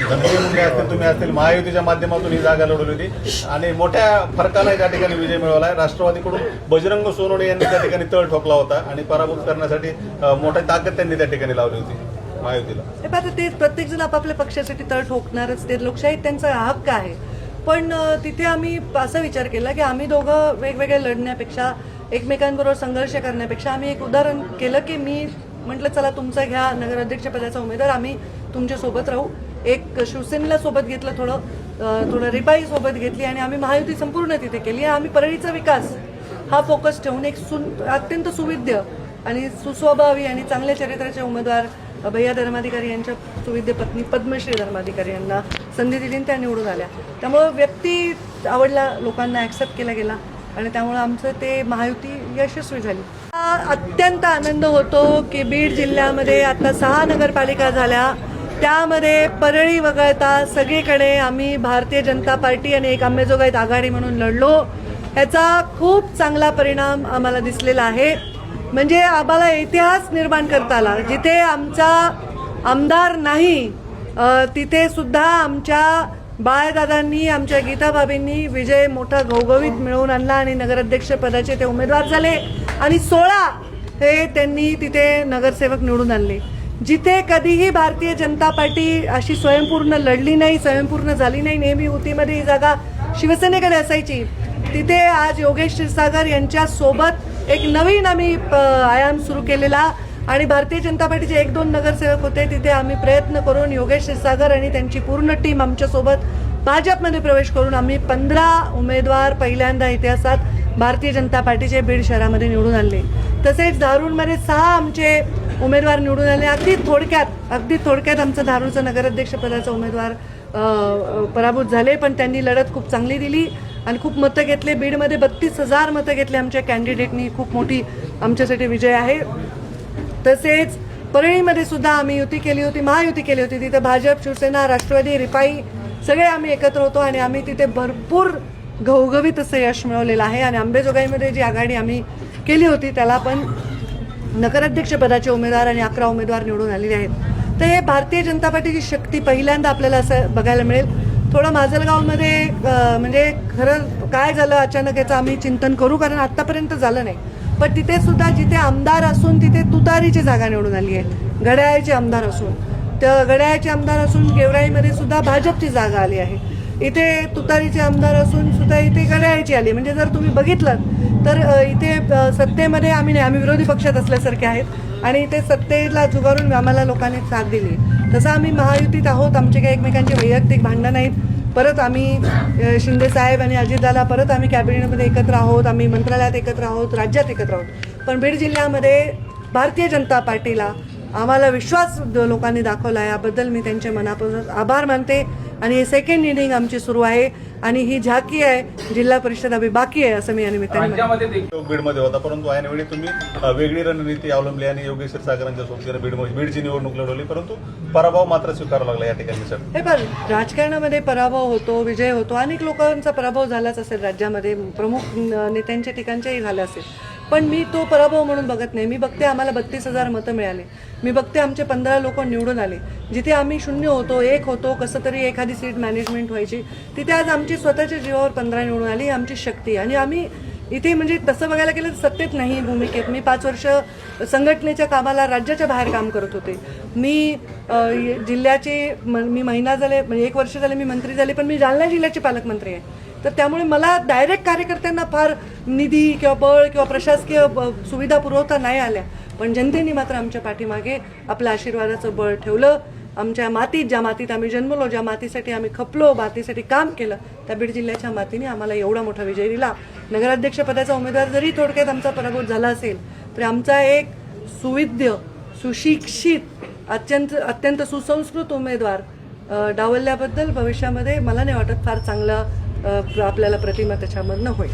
धनंजय मुंडे असतील, तुम्ही असतील, महायुतीच्या माध्यमातून ही जागा लढवली होती आणि मोठ्या फरकाने त्या ठिकाणी विजय मिळवला आहे. राष्ट्रवादीकडून बजरंग सोनवणे यांनी त्या ठिकाणी तळ ठोकला होता आणि पराभूत करण्यासाठी मोठी ताकद त्यांनी त्या ठिकाणी लावली होती महायुतीला. आता ते प्रत्येक जण आपापल्या पक्षासाठी तळ ठोकणारच, ते लोकशाहीत त्यांचा हक्क आहे. पण तिथे आम्ही असा विचार केला की आम्ही दोघं वेगवेगळे लढण्यापेक्षा, एकमेकांबरोबर संघर्ष करण्यापेक्षा आम्ही एक उदाहरण केलं की मी म्हटलं चला तुमचा घ्या नगराध्यक्षपदाचा उमेदवार, आम्ही तुमच्या सोबत राहू. एक शिवसेनेला सोबत घेतलं, थोडं रिपाई सोबत घेतली आणि आम्ही महायुती संपूर्ण तिथे केली. आम्ही परळीचा विकास हा फोकस ठेवून एक अत्यंत सुविद्य आणि सुस्वभावी आणि चांगल्या चरित्राचे उमेदवार भैया धर्माधिकारी यांच्या सुविद्य पत्नी पद्मश्री धर्माधिकारी यांना संधी दिली आणि त्या निवडून आल्या. त्यामुळं व्यक्ती आवडला, लोकांना ॲक्सेप्ट केला गेला आणि त्यामुळं आमचं ते महायुती यशस्वी झाली. अत्यंत आनंद होतो की बीड जिल्ह्यामध्ये आता 6 नगरपालिका झाल्या, त्यामध्ये परळी वगळता सगळीकडे आम्ही भारतीय जनता पार्टी आणि एक अंबेजोगाईत आघाडी म्हणून लढलो. ह्याचा खूप चांगला परिणाम आम्हाला दिसलेला आहे. म्हणजे आम्हाला इतिहास निर्माण करता आला. जिथे आमचा आमदार नाही तिथे सुद्धा आमच्या बाळदादांनी, आमच्या गीताबाबींनी विजय मोठा घवघवीत मिळवून आणला आणि नगराध्यक्ष पदाचे ते उमेदवार झाले आणि 16 हे त्यांनी तिथे नगरसेवक निवडून आणले. जिथे कधीही भारतीय जनता पार्टी अशी स्वयंपूर्ण लढली नाही, स्वयंपूर्ण झाली नाही, नेहमी युतीमध्ये ही जागा शिवसेनेकडे असायची, तिथे आज योगेश क्षीरसागर यांच्या सोबत एक नवीन आम्ही आयाम सुरू केलेला आणि भारतीय जनता पार्टीचे 1-2 नगरसेवक होते, तिथे आम्ही प्रयत्न करून योगेश क्षीरसागर आणि त्यांची पूर्ण टीम आमच्यासोबत भाजपमध्ये प्रवेश करून आम्ही 15 उमेदवार पहिल्यांदा इतिहासात भारतीय जनता पार्टीचे बीड शहरामध्ये निवडून आणले. तसेच धारूरमध्ये 6 आमचे उमेदवार निवडून आले. अगदी थोडक्यात आमचं धारूरचं नगराध्यक्षपदाचा उमेदवार पराभूत झाले, पण त्यांनी लढत खूप चांगली दिली आणि खूप मतं घेतले. बीडमध्ये 32,000 मतं घेतले आमच्या कॅन्डिडेटनी. खूप मोठी आमच्यासाठी विजय आहे. तसेच परळीमध्ये सुद्धा आम्ही युती केली होती, महायुती केली होती. तिथे भाजप, शिवसेना, राष्ट्रवादी, रिपाई सगळे आम्ही एकत्र होतो आणि आम्ही तिथे भरपूर घवघवीत असं यश मिळवलेलं आहे. आणि अंबेजोगाईमध्ये जी आघाडी आम्ही केली होती त्याला पण नगराध्यक्षपदाचे उमेदवार आणि 11 उमेदवार निवडून आलेले आहेत. तर हे भारतीय जनता पार्टीची शक्ती पहिल्यांदा आपल्याला असं बघायला मिळेल. थोडं माजलगावमध्ये म्हणजे खरं काय झालं अचानक याचं आम्ही चिंतन करू, कारण आत्तापर्यंत झालं नाही. पण तिथे सुद्धा जिथे आमदार असून तिथे तुतारीची जागा निवडून आली आहे, घड्याळाचे आमदार असून, तर घड्याळाचे आमदार असून गेवराईमध्ये सुद्धा भाजपची जागा आली आहे. इथे तुतारीचे आमदार असून सुद्धा इथे घड्याळाची आली. म्हणजे जर तुम्ही बघितलं तर इथे सत्तेमध्ये आम्ही नाही, आम्ही विरोधी पक्षात असल्यासारखे आहेत आणि इथे सत्तेला झुगारून आम्हाला लोकांनी साथ दिली. तसं आम्ही महायुतीत आहोत, आमचे काही एकमेकांचे वैयक्तिक भांडणं नाहीत. परत आम्ही शिंदे साहेब आणि अजितदादा परत आम्ही कॅबिनेटमध्ये एकत्र आहोत, आम्ही मंत्रालयात एकत्र आहोत, राज्यात एकत्र आहोत. पण बीड जिल्ह्यामध्ये भारतीय जनता पार्टीला आम्हाला विश्वास लोकांनी दाखवला आहे, याबद्दल मी त्यांच्या मनापासून आभार मानते. आणि हे सेकंड इनिंग आमची सुरू आहे आणि ही झाकी आहे, जिल्हा परिषद अभी बाकी आहे असं मी या निमित्ताने. बीडमध्ये होता, परंतु ऐनवेळी तुम्ही वेगळी रणनीती अवलंबली आणि योगेश क्षीरसागरांच्या सोबतीने बीडची निवडणूक लढवली, परंतु पराभव मात्र स्वीकारावा लागला या ठिकाणी. सर हे पण राजकारणामध्ये पराभव होतो, विजय होतो. अनेक लोकांचा पराभव झालाच असेल, राज्यामध्ये प्रमुख नेत्यांच्या ठिकाणच्याही झाले असेल. पण मी तो पराभव म्हणून बघत नाही. मी बघते आम्हाला 32,000 मतं मिळाले. मी बघते आमचे 15 लोक निवडून आले. जिथे आम्ही 0 होतो, 1 होतो, कसं तरी एखादी सीट मॅनेजमेंट व्हायची, तिथे आज आमची स्वतःच्या जीवावर 15 निवडून आली. आमची शक्ती. आणि आम्ही इथे म्हणजे तसं बघायला गेलं तर सत्तेत नाही, भूमिकेत. मी 5 वर्ष संघटनेच्या कामाला राज्याच्या बाहेर काम करत होते. मी जिल्ह्याचे मी महिना झाले, म्हणजे 1 वर्ष झाले मी मंत्री झाले, पण मी जालना जिल्ह्याचे पालकमंत्री आहे. तर त्यामुळे मला डायरेक्ट कार्यकर्त्यांना फार निधी किंवा बळ किंवा प्रशासकीय सुविधा पुरवता नाही आल्या. पण जनतेने मात्र आमच्या पाठीमागे आपल्या आशीर्वादाचं बळ ठेवलं. आमच्या मातीत, ज्या मातीत आम्ही जन्मलो, ज्या मातीसाठी आम्ही खपलो, मातीसाठी काम केलं, त्या बीड जिल्ह्याच्या मातीने आम्हाला एवढा मोठा विजय दिला. नगराध्यक्षपदाचा उमेदवार जरी थोडक्यात आमचा पराभूत झाला असेल तरी आमचा एक सुविद्य, सुशिक्षित, अत्यंत सुसंस्कृत उमेदवार डावलल्याबद्दल भविष्यामध्ये मला नाही वाटत फार चांगला आपल्याला प्रतिमा त्याच्यामधनं होईल.